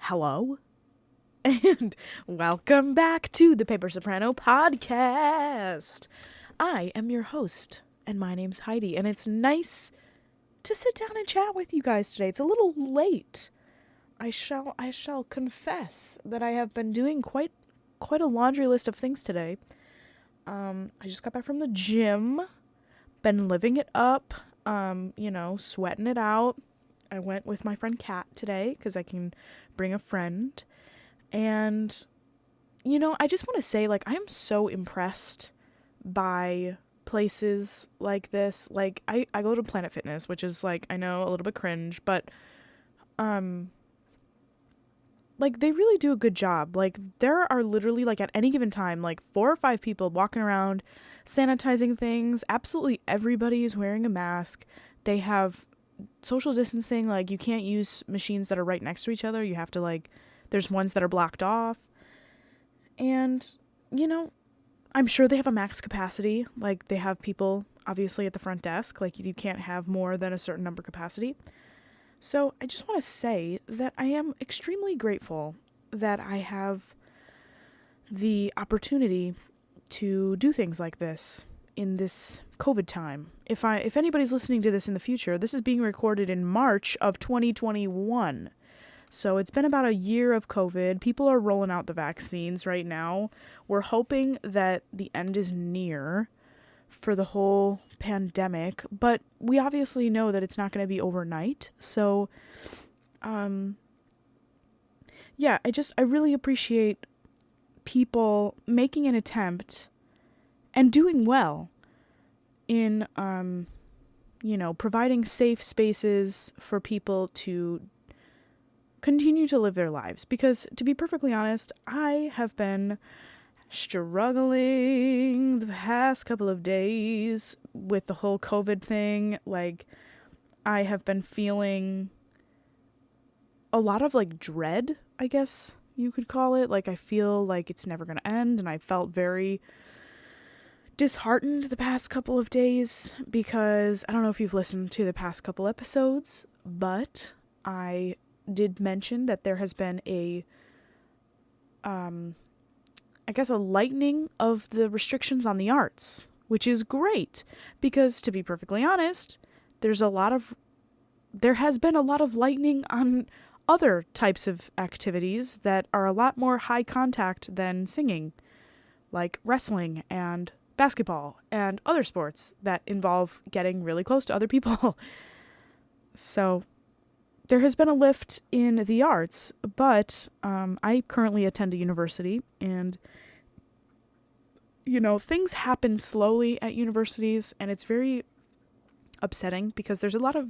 Hello, and welcome back to the Paper Soprano podcast. I am your host, and my name's Heidi, and it's nice to sit down and chat with you guys today. It's a little late. I shall confess that I have been doing quite a laundry list of things today. I just got back from the gym, been living it up, sweating it out. I went with my friend Kat today because I can bring a friend. And, I just want to say, I am so impressed by places like this. I go to Planet Fitness, which is, I know a little bit cringe, but, they really do a good job. There are literally, at any given time, 4 or 5 people walking around, sanitizing things. Absolutely everybody is wearing a mask. They have social distancing. You can't use machines that are right next to each other. You have to, there's ones that are blocked off. And, I'm sure they have a max capacity. They have people, obviously, at the front desk. You can't have more than a certain number capacity. So I just want to say that I am extremely grateful that I have the opportunity to do things like this in this COVID time. If anybody's listening to this in the future, this is being recorded in March of 2021. So it's been about a year of COVID. People are rolling out the vaccines right now. We're hoping that the end is near for the whole pandemic, but we obviously know that it's not going to be overnight. So, I really appreciate people making an attempt and doing well in, providing safe spaces for people to continue to live their lives. Because, to be perfectly honest, I have been struggling the past couple of days with the whole COVID thing. I have been feeling a lot of, dread, I guess you could call it. I feel like it's never going to end, and I felt very disheartened the past couple of days because I don't know if you've listened to the past couple episodes, but I did mention that there has been a lightening of the restrictions on the arts, which is great because, to be perfectly honest, there has been a lot of lightening on other types of activities that are a lot more high contact than singing, like wrestling and basketball and other sports that involve getting really close to other people. So there has been a lift in the arts, but I currently attend a university, and, things happen slowly at universities, and it's very upsetting because there's a lot of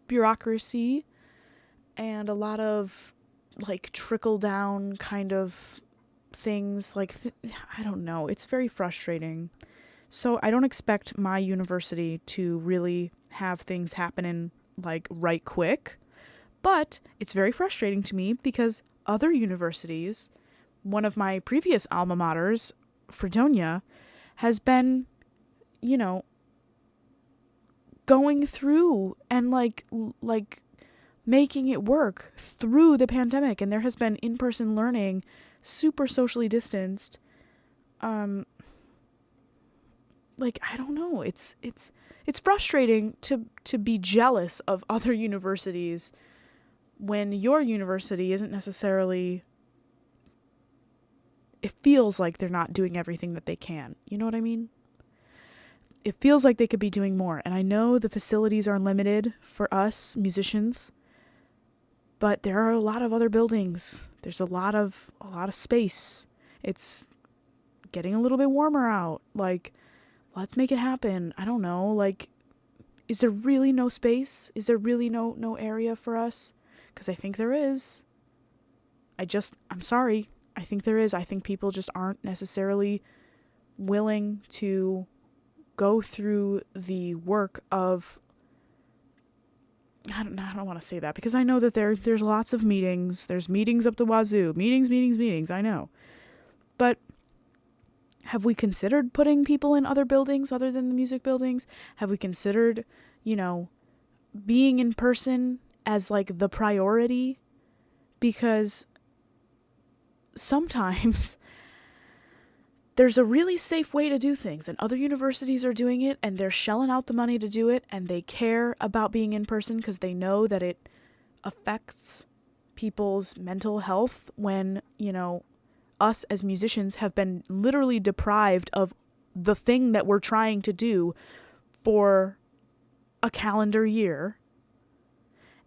bureaucracy and a lot of, trickle-down kind of things. I don't know. It's very frustrating. So I don't expect my university to really have things happening, right quick. But it's very frustrating to me because other universities, one of my previous alma maters, Fredonia, has been, going through and making it work through the pandemic. And there has been in-person learning, super socially distanced. I don't know. It's frustrating to be jealous of other universities when your university isn't necessarily, it feels like they're not doing everything that they can. You know what I mean? It feels like they could be doing more. And I know the facilities are limited for us musicians, but there are a lot of other buildings. There's a lot of space. It's getting a little bit warmer out. Let's make it happen. I don't know. Is there really no space? Is there really no area for us? Because I think there is. I'm sorry. I think there is. I think people just aren't necessarily willing to go through the work of, I don't want to say that because I know that there's lots of meetings. There's meetings up the wazoo. Meetings, I know. But have we considered putting people in other buildings other than the music buildings? Have we considered, being in person as the priority? Because sometimes there's a really safe way to do things, and other universities are doing it, and they're shelling out the money to do it, and they care about being in person because they know that it affects people's mental health when, us as musicians have been literally deprived of the thing that we're trying to do for a calendar year.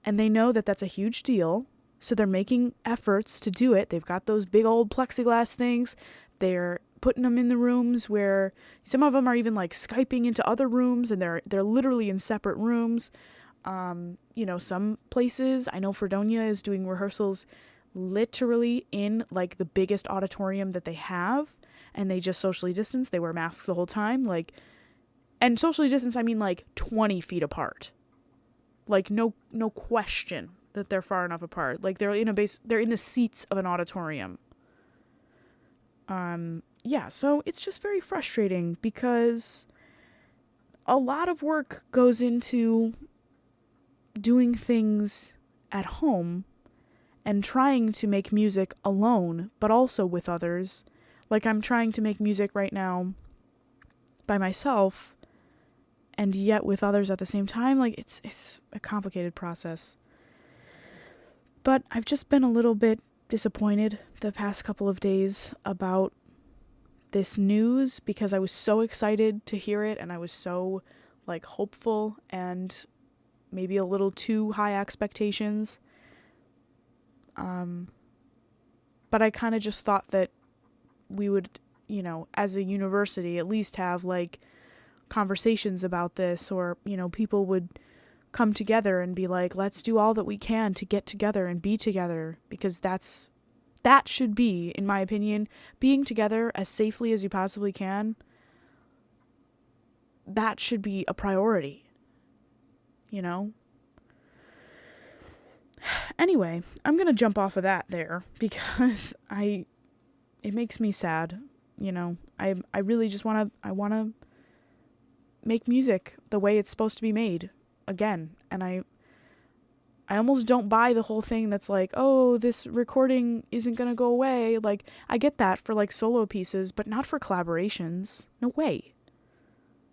And they know that that's a huge deal. So they're making efforts to do it. They've got those big old plexiglass things. They're putting them in the rooms where some of them are even like Skyping into other rooms, and they're literally in separate rooms. Some places, I know Fredonia is doing rehearsals literally in like the biggest auditorium that they have, and they just socially distance. They wear masks the whole time, and socially distance, I mean like 20 feet apart. Like no question that they're far enough apart. Like they're in the seats of an auditorium. So it's just very frustrating because a lot of work goes into doing things at home and trying to make music alone, but also with others. Like I'm trying to make music right now by myself, and yet with others at the same time. Like it's a complicated process. But I've just been a little bit disappointed the past couple of days about this news because I was so excited to hear it, and I was so hopeful, and maybe a little too high expectations. But I kind of just thought that we would, as a university, at least have conversations about this, or, people would come together and be like, let's do all that we can to get together and be together, because that should be, in my opinion, being together as safely as you possibly can. That should be a priority, Anyway, I'm going to jump off of that there because it makes me sad, I really just want to make music the way it's supposed to be made again. And I almost don't buy the whole thing that's like, oh, this recording isn't going to go away. Like, I get that for solo pieces, but not for collaborations. No way.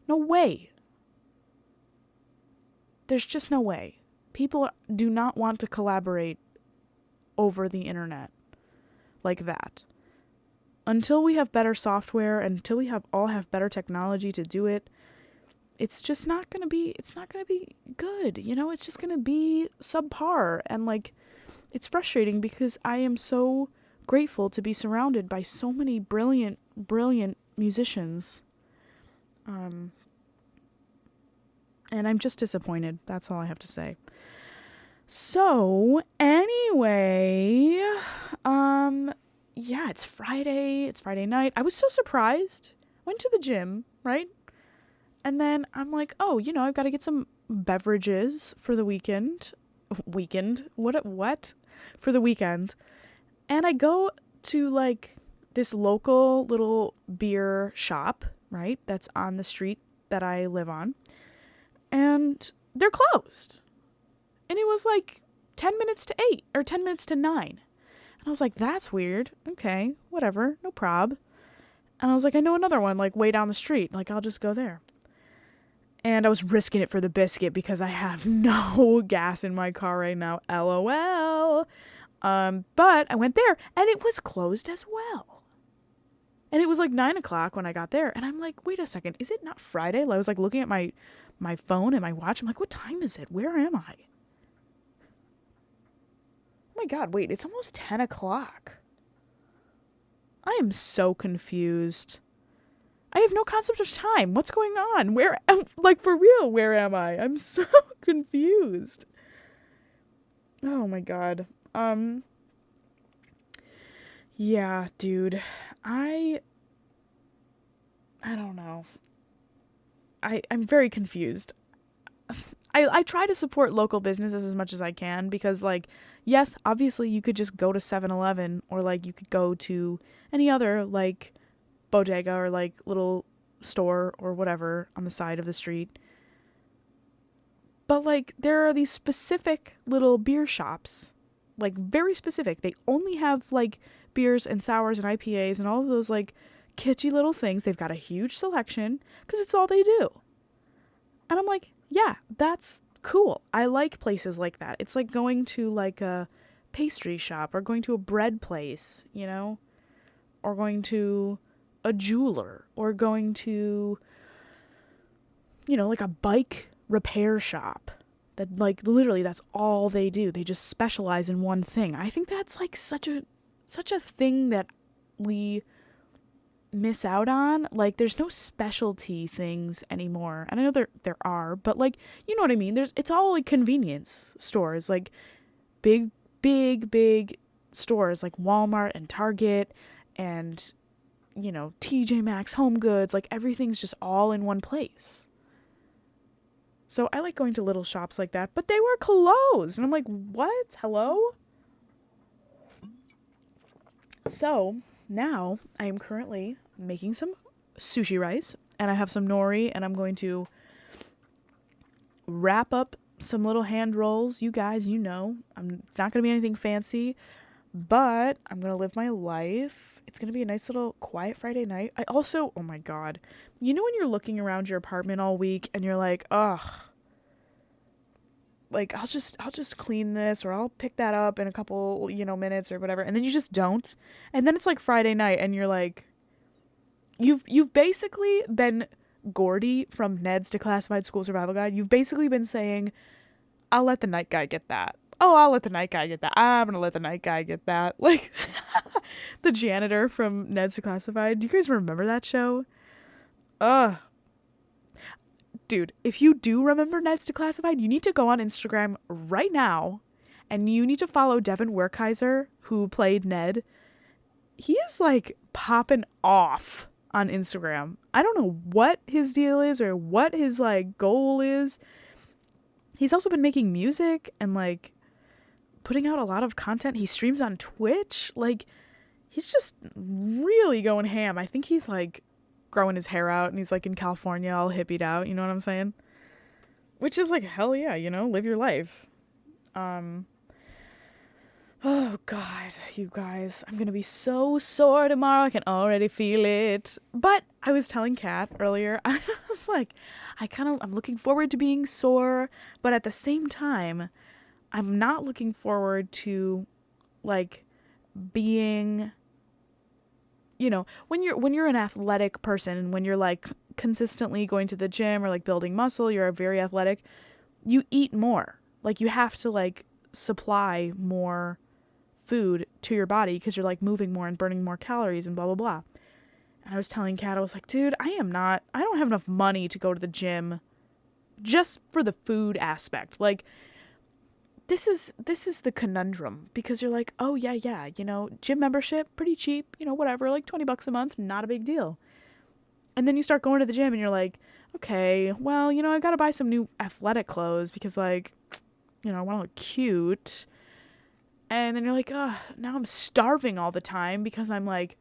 No way. There's just no way. People do not want to collaborate over the internet like that. Until we have better software, until we all have better technology to do it, it's just not going to be good. It's just going to be subpar. And it's frustrating because I am so grateful to be surrounded by so many brilliant, brilliant musicians. And I'm just disappointed. That's all I have to say. So, anyway, it's Friday. It's Friday night. I was so surprised. Went to the gym, right? And then I'm like, oh, I've got to get some beverages for the weekend. What? For the weekend. And I go to this local little beer shop, right? That's on the street that I live on. And they're closed. And it was 10 minutes to 8 or 10 minutes to 9. And I was like, that's weird. Okay, whatever, no prob. And I was like, I know another one way down the street. I'll just go there. And I was risking it for the biscuit because I have no gas in my car right now. LOL. But I went there and it was closed as well. And it was 9 o'clock when I got there. And I'm like, wait a second, is it not Friday? I was looking at my phone and my watch. I'm like, what time is it? Where am I? Oh my God, wait, it's almost 10 o'clock. I am so confused. I have no concept of time. What's going on? Where am, for real, where am I? I'm so confused. Oh my God. Yeah, dude. I don't know. I'm very confused. I try to support local businesses as much as I can because, yes, obviously you could just go to 7-Eleven or, you could go to any other, bodega or, little store or whatever on the side of the street. But, there are these specific little beer shops, very specific. They only have, beers and sours and IPAs and all of those like kitschy little things. They've got a huge selection because it's all they do. And I'm like, yeah, that's cool. I like places like that. It's like going to like a pastry shop or going to a bread place, you know, or going to a jeweler or going to, you know, like a bike repair shop that like literally that's all they do. They just specialize in one thing. I think that's like such a thing that we miss out on. Like there's no specialty things anymore. And I know there are, but like, you know what I mean? It's all like convenience stores, like big stores like Walmart and Target and, you know, TJ Maxx, Home Goods, like everything's just all in one place. So I like going to little shops like that, but they were closed. And I'm like, what? Hello? So now I am currently making some sushi rice and I have some nori and I'm going to wrap up some little hand rolls. You guys, you know, it's not going to be anything fancy, but I'm going to live my life. It's going to be a nice little quiet Friday night. I also, oh my God, you know when you're looking around your apartment all week and you're like, ugh, like I'll just clean this or I'll pick that up in a couple, you know, minutes or whatever. And then you just don't. And then it's like Friday night and you're like, you've basically been Gordy from Ned's Declassified School Survival Guide. You've basically been saying, I'll let the night guy get that. Oh, I'll let the night guy get that. I'm going to let the night guy get that. Like the janitor from Ned's Declassified. Do you guys remember that show? Ugh. Dude, if you do remember Ned's Declassified, you need to go on Instagram right now and you need to follow Devin Werkheiser, who played Ned. He is like popping off on Instagram. I don't know what his deal is or what his like goal is. He's also been making music and like putting out a lot of content. He streams on Twitch. Like he's just really going ham. I think he's like growing his hair out and he's like in California all hippied out, you know what I'm saying? Which is like, hell yeah, you know, live your life. Oh God, you guys, I'm gonna be so sore tomorrow. I can already feel it. But I was telling Kat earlier, I was like, I'm looking forward to being sore, but at the same time, I'm not looking forward to like being, you know, when you're an athletic person and when you're like consistently going to the gym or like building muscle, you're very athletic, you eat more. Like you have to like supply more food to your body because you're like moving more and burning more calories and blah blah blah. And I was telling Kat, I was like, dude, I don't have enough money to go to the gym just for the food aspect. Like this is the conundrum, because you're like, oh yeah, you know, gym membership, pretty cheap, you know, whatever, like $20 a month, not a big deal. And then you start going to the gym and you're like, okay, well, you know, I gotta buy some new athletic clothes because like, you know, I want to look cute. And then you're like, oh, now I'm starving all the time because I'm like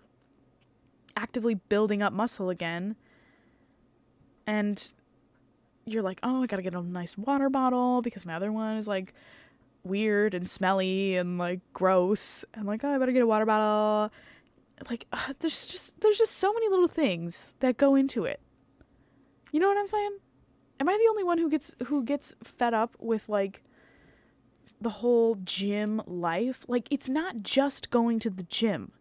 actively building up muscle again. And you're like, oh, I gotta get a nice water bottle because my other one is like weird and smelly and like gross. And like, oh, I better get a water bottle. Like, there's just so many little things that go into it. You know what I'm saying? Am I the only one who gets fed up with like the whole gym life? Like, it's not just going to the gym.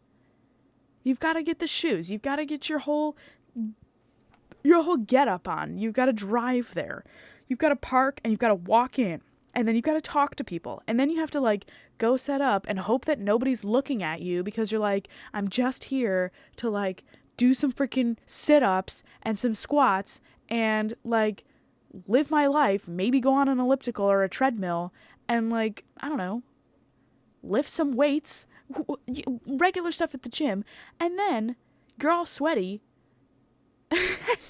You've got to get the shoes. You've got to get your whole get up on. You've got to drive there. You've got to park and you've got to walk in. And then you've got to talk to people. And then you have to like go set up and hope that nobody's looking at you because you're like, I'm just here to like do some freaking sit-ups and some squats and like live my life, maybe go on an elliptical or a treadmill and like, I don't know, lift some weights, regular stuff at the gym. And then you're all sweaty.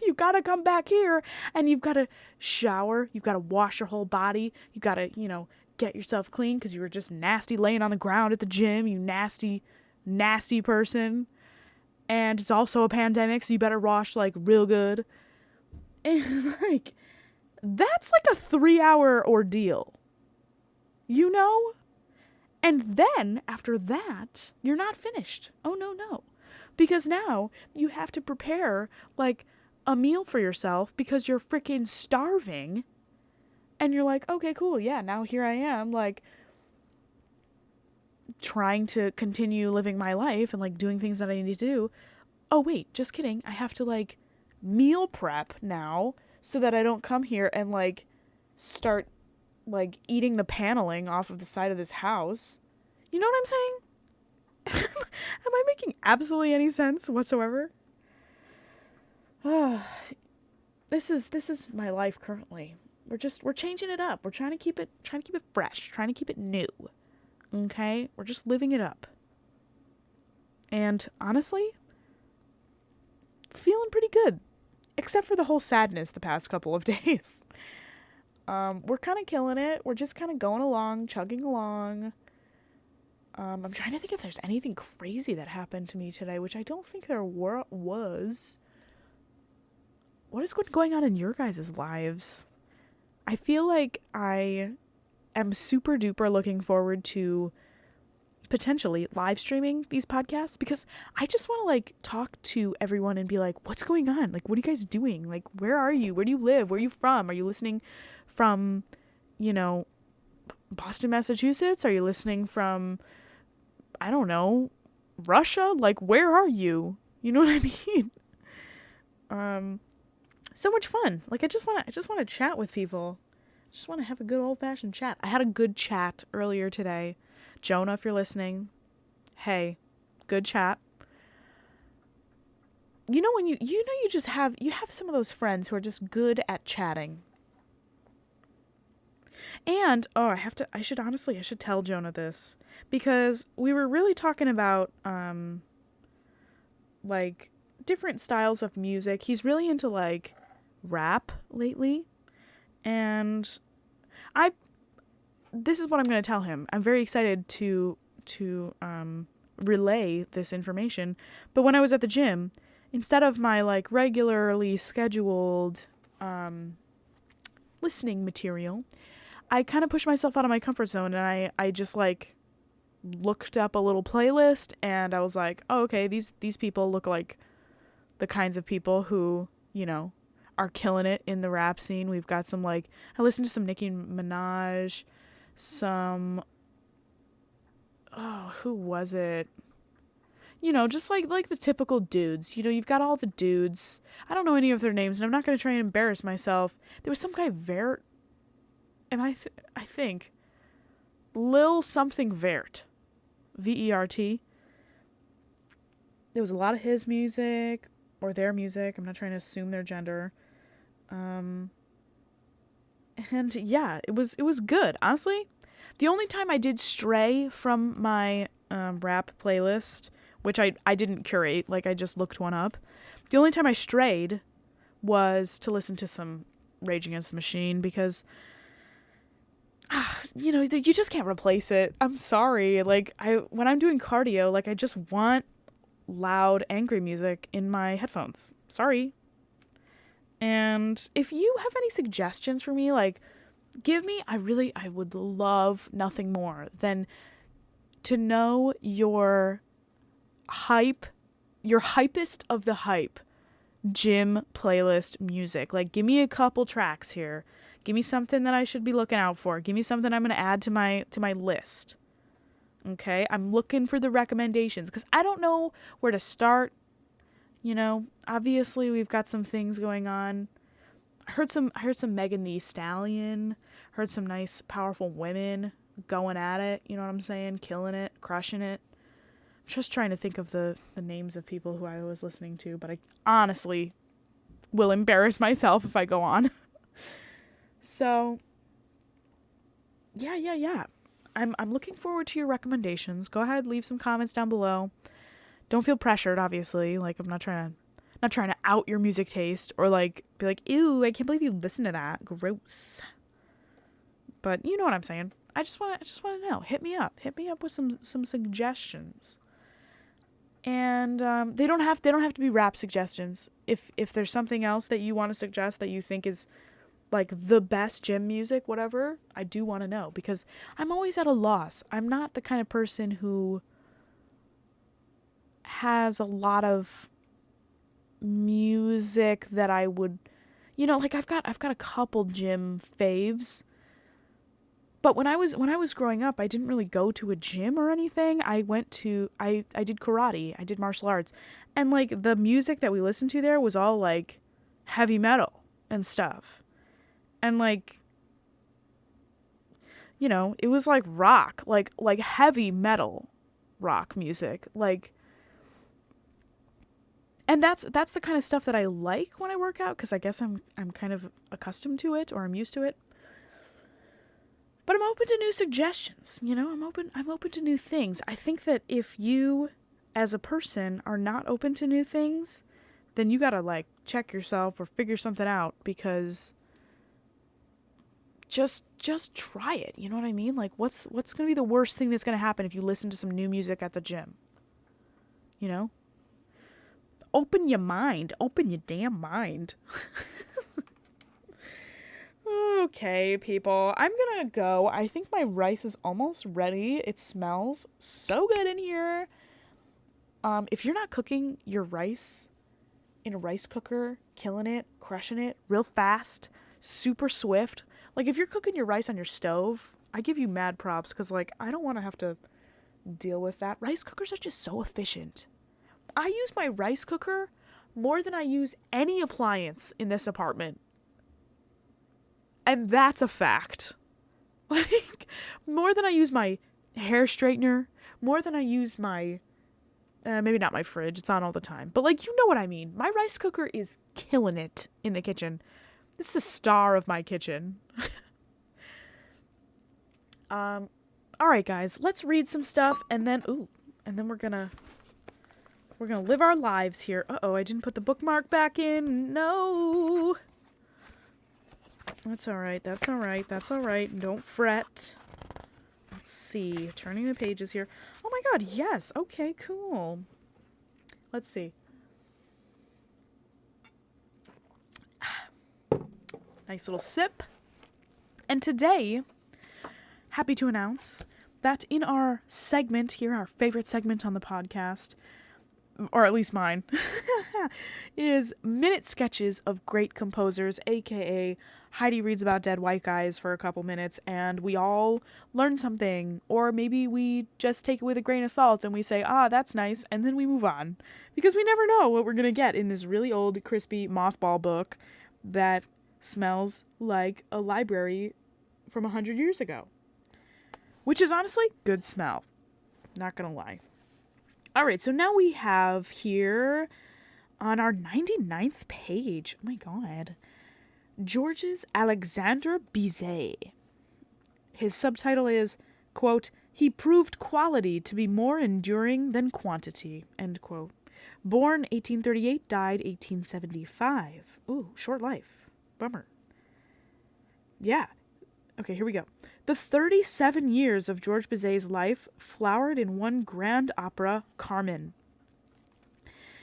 You gotta come back here and you've gotta shower. You've gotta wash your whole body. You gotta, you know, get yourself clean because you were just nasty laying on the ground at the gym, you nasty, nasty person. And it's also a pandemic, so you better wash like real good. And like, that's like a 3-hour ordeal. You know? And then, after that, you're not finished. Oh, no, no. Because now you have to prepare, like, a meal for yourself because you're freaking starving. And you're like, okay, cool, yeah, now here I am, like, trying to continue living my life and, like, doing things that I need to do. Oh, wait, just kidding. I have to, like, meal prep now so that I don't come here and, like, start, like, eating the paneling off of the side of this house. You know what I'm saying? Am I making absolutely any sense whatsoever? This is my life currently. We're changing it up. We're trying to keep it fresh, trying to keep it new. Okay? We're just living it up. And honestly, feeling pretty good. Except for the whole sadness the past couple of days. We're kind of killing it. We're just kind of going along, chugging along. I'm trying to think if there's anything crazy that happened to me today, which I don't think there was. What is going on in your guys' lives? I feel like I am super duper looking forward to potentially live streaming these podcasts because I just want to like talk to everyone and be like, what's going on? Like, what are you guys doing? Like, where are you? Where do you live? Where are you from? Are you listening from, Boston, Massachusetts? Are you listening from, I don't know, Russia? Like, where are you? You know what I mean? So much fun. Like, I just want to chat with people. I just want to have a good old-fashioned chat. I had a good chat earlier today. Jonah, if you're listening, hey, good chat. You know when you have some of those friends who are just good at chatting. And I should tell Jonah this because we were really talking about like different styles of music. He's really into like rap lately, and this is what I'm going to tell him. I'm very excited to relay this information. But when I was at the gym, instead of my like regularly scheduled listening material, I kind of pushed myself out of my comfort zone, and I just like looked up a little playlist, and I was like, oh, okay, these people look like the kinds of people who, are killing it in the rap scene. We've got some like, I listened to some Nicki Minaj, who was it? Just like the typical dudes. You've got all the dudes. I don't know any of their names, and I'm not going to try and embarrass myself. There was some guy, Vert, and I think Lil something Vert, Vert. There was a lot of his music or their music. I'm not trying to assume their gender. And yeah, it was good. Honestly, the only time I did stray from my rap playlist, which I didn't curate, like I just looked one up. The only time I strayed was to listen to some Rage Against the Machine because you just can't replace it. I'm sorry. Like when I'm doing cardio, like I just want loud, angry music in my headphones. Sorry. And if you have any suggestions for me, like give me, I would love nothing more than to know your hypest of the hype gym playlist music. Like give me a couple tracks here. Give me something that I should be looking out for. Give me something I'm going to add to my list. Okay? I'm looking for the recommendations because I don't know where to start. Obviously we've got some things going on. I heard some Megan Thee Stallion. Heard some nice, powerful women going at it. You know what I'm saying? Killing it, crushing it. I'm just trying to think of the names of people who I was listening to, but I honestly will embarrass myself if I go on. So, yeah. I'm looking forward to your recommendations. Go ahead, leave some comments down below. Don't feel pressured, obviously. Like I'm not trying to out your music taste or like be like, ew, I can't believe you listen to that. Gross. But you know what I'm saying. I just want to know. Hit me up with some suggestions. And they don't have to be rap suggestions. If there's something else that you want to suggest that you think is like the best gym music, whatever, I do want to know, because I'm always at a loss. I'm not the kind of person who has a lot of music that I would, like I've got a couple gym faves. But when I was growing up, I didn't really go to a gym or anything. I did karate. I did martial arts. And like the music that we listened to there was all like heavy metal and stuff. And like, it was like rock, like heavy metal rock music. Like, and that's the kind of stuff that I like when I work out, because I guess I'm kind of accustomed to it, or I'm used to it. But I'm open to new suggestions, I'm open to new things. I think that if you as a person are not open to new things, then you got to like check yourself or figure something out, because just try it. You know what I mean? Like what's going to be the worst thing that's going to happen if you listen to some new music at the gym? Open your mind. Open your damn mind. Okay, people. I'm gonna go. I think my rice is almost ready. It smells so good in here. If you're not cooking your rice in a rice cooker, killing it, crushing it real fast, super swift. Like if you're cooking your rice on your stove, I give you mad props, because like I don't want to have to deal with that. Rice cookers are just so efficient. I use my rice cooker more than I use any appliance in this apartment. And that's a fact. Like, more than I use my hair straightener, more than I use my, maybe not my fridge, it's on all the time. But like, you know what I mean. My rice cooker is killing it in the kitchen. It's the star of my kitchen. All right, guys, let's read some stuff, and then we're gonna live our lives here. Uh-oh, I didn't put the bookmark back in. No. That's all right. Don't fret. Let's see. Turning the pages here. Oh my god, yes. Okay, cool. Let's see. Nice little sip. And today, happy to announce that in our segment here, our favorite segment on the podcast, or at least mine, is minute sketches of great composers, aka Heidi reads about dead white guys for a couple minutes, and we all learn something, or maybe we just take it with a grain of salt and we say, that's nice, and then we move on, because we never know what we're gonna get in this really old, crispy mothball book that smells like a library from 100 years ago, which is honestly good smell, not gonna lie. All right, so now we have here on our 99th page, oh my god, Georges Alexandre Bizet. His subtitle is, quote, "He proved quality to be more enduring than quantity," end quote. Born 1838, died 1875. Ooh, short life. Bummer. Yeah. Okay, here we go. The 37 years of Georges Bizet's life flowered in one grand opera, Carmen.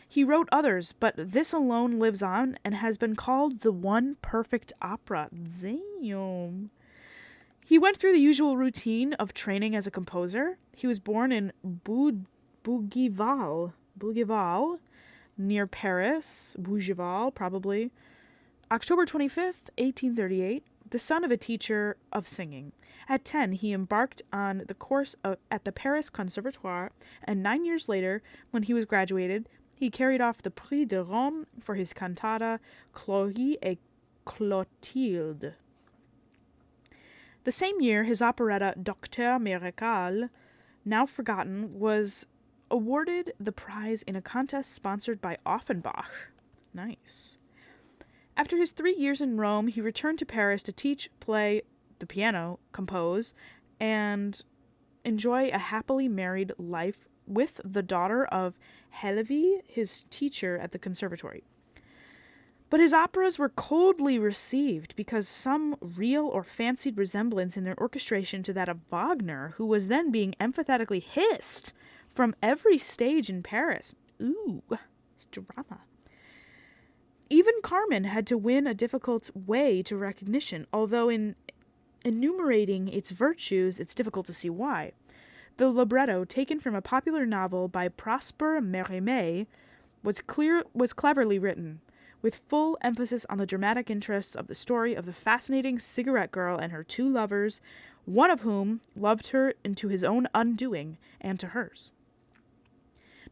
He wrote others, but this alone lives on and has been called the one perfect opera. Damn. He went through the usual routine of training as a composer. He was born in Bougival, near Paris. Bougival, probably. October 25th, 1838, the son of a teacher of singing. At 10, he embarked on the course at the Paris Conservatoire, and 9 years later, when he was graduated, he carried off the Prix de Rome for his cantata Chloé et Clotilde. The same year, his operetta Docteur Miracle, now forgotten, was awarded the prize in a contest sponsored by Offenbach. Nice. After his 3 years in Rome, he returned to Paris to teach, play the piano, compose, and enjoy a happily married life with the daughter of Hellevy, his teacher at the conservatory. But his operas were coldly received because some real or fancied resemblance in their orchestration to that of Wagner, who was then being emphatically hissed from every stage in Paris. Ooh, it's drama. Even Carmen had to win a difficult way to recognition, although in enumerating its virtues, it's difficult to see why. The libretto, taken from a popular novel by Prosper Mérimée, was cleverly written, with full emphasis on the dramatic interests of the story of the fascinating cigarette girl and her two lovers, one of whom loved her into his own undoing and to hers.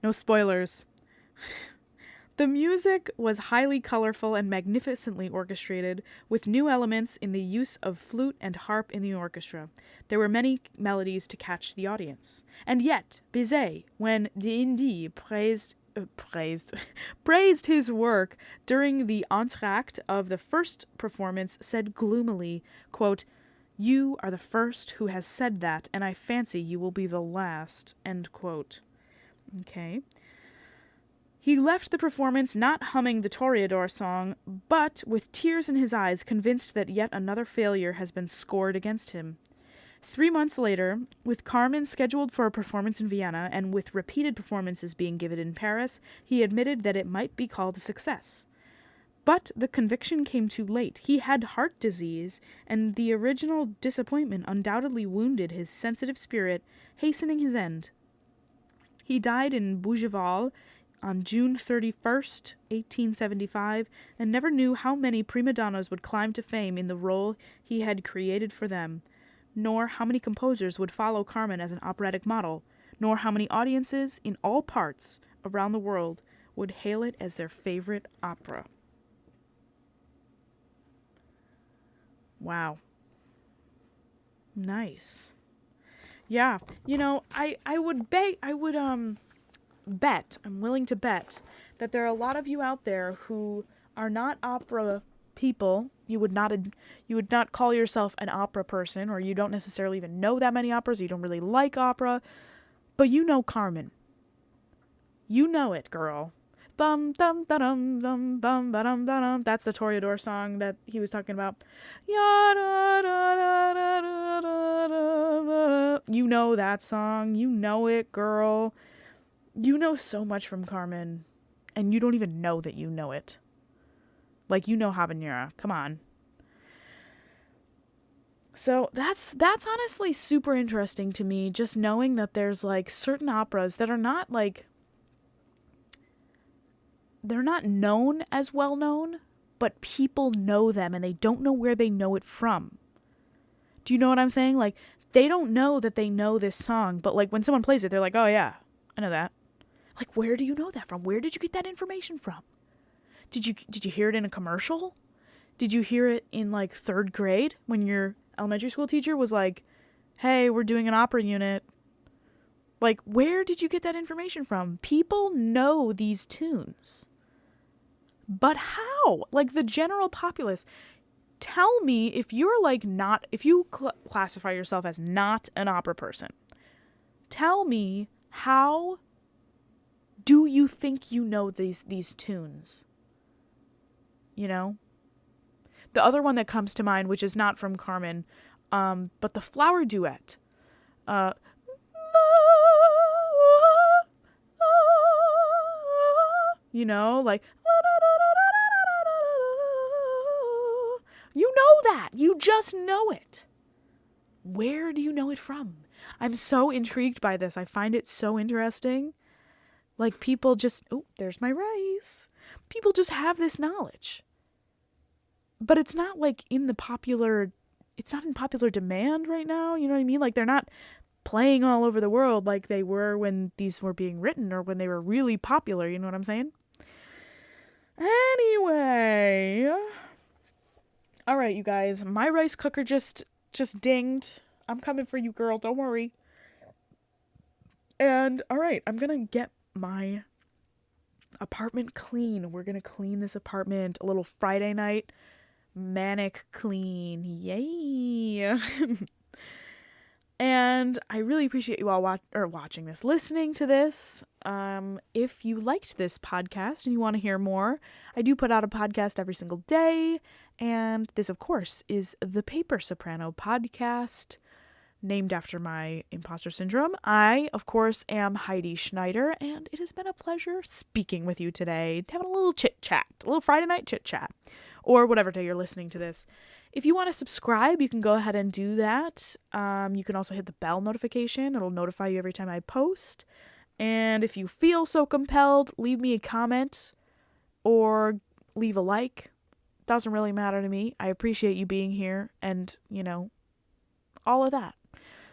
No spoilers. The music was highly colorful and magnificently orchestrated, with new elements in the use of flute and harp in the orchestra. There were many melodies to catch the audience. And yet, Bizet, when d'Indy praised his work during the entr'acte of the first performance, said gloomily, quote, "You are the first who has said that, and I fancy you will be the last," end quote. Okay. He left the performance not humming the Toreador song, but with tears in his eyes, convinced that yet another failure has been scored against him. 3 months later, with Carmen scheduled for a performance in Vienna, and with repeated performances being given in Paris, he admitted that it might be called a success. But the conviction came too late. He had heart disease, and the original disappointment undoubtedly wounded his sensitive spirit, hastening his end. He died in Bougival on June 31st, 1875, and never knew how many prima donnas would climb to fame in the role he had created for them, nor how many composers would follow Carmen as an operatic model, nor how many audiences in all parts around the world would hail it as their favorite opera. Wow. Nice. Yeah, I would bet, I'm willing to bet, that there are a lot of you out there who are not opera people. You would not call yourself an opera person, or you don't necessarily even know that many operas, you don't really like opera, but you know Carmen. You know it, girl. Bum dum da dum dum bum ba dum da dum. That's the Toreador song that he was talking about. You know that song. You know it, girl. You know so much from Carmen, and you don't even know that you know it. Like, you know Habanera. Come on. So that's honestly super interesting to me, just knowing that there's like certain operas that are not like, they're not known as well known, but people know them and they don't know where they know it from. Do you know what I'm saying? Like, they don't know that they know this song, but like when someone plays it, they're like, "Oh yeah, I know that." Like, where do you know that from? Where did you get that information from? Did you hear it in a commercial? Did you hear it in like 3rd grade when your elementary school teacher was like, "Hey, we're doing an opera unit"? Like, where did you get that information from? People know these tunes. But how? Like, the general populace. Tell me if you're like not, if you classify yourself as not an opera person. Tell me, how do you think you know these tunes? You know? The other one that comes to mind, which is not from Carmen, but the flower duet. You know, like, you know that. You just know it. Where do you know it from? I'm so intrigued by this. I find it so interesting. Like, people just, oh, there's my rice. People just have this knowledge. But it's not like it's not in popular demand right now. You know what I mean? Like, they're not playing all over the world like they were when these were being written or when they were really popular. You know what I'm saying? Anyway. All right, you guys. My rice cooker just dinged. I'm coming for you, girl. Don't worry. And, all right, I'm going to get my apartment clean. We're going to clean this apartment. A little Friday night manic clean. Yay. And I really appreciate you all watching this, listening to this. If you liked this podcast and you want to hear more, I do put out a podcast every single day. And this, of course, is the Paper Soprano podcast. named after my imposter syndrome. I, of course, am Heidi Schneider, and it has been a pleasure speaking with you today, having a little chit chat, a little Friday night chit chat, or whatever day you're listening to this. If you want to subscribe, you can go ahead and do that. You can also hit the bell notification. It'll notify you every time I post. And if you feel so compelled, leave me a comment or leave a like. Doesn't really matter to me. I appreciate you being here and, all of that.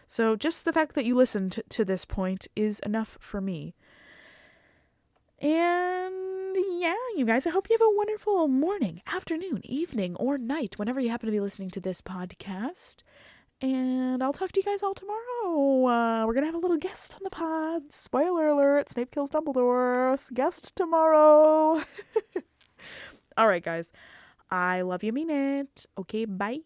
So just the fact that you listened to this point is enough for me. And yeah, you guys, I hope you have a wonderful morning, afternoon, evening, or night, whenever you happen to be listening to this podcast. And I'll talk to you guys all tomorrow. We're going to have a little guest on the pod. Spoiler alert, Snape kills Dumbledore. Guest tomorrow. All right, guys. I love you, mean it. Okay, bye.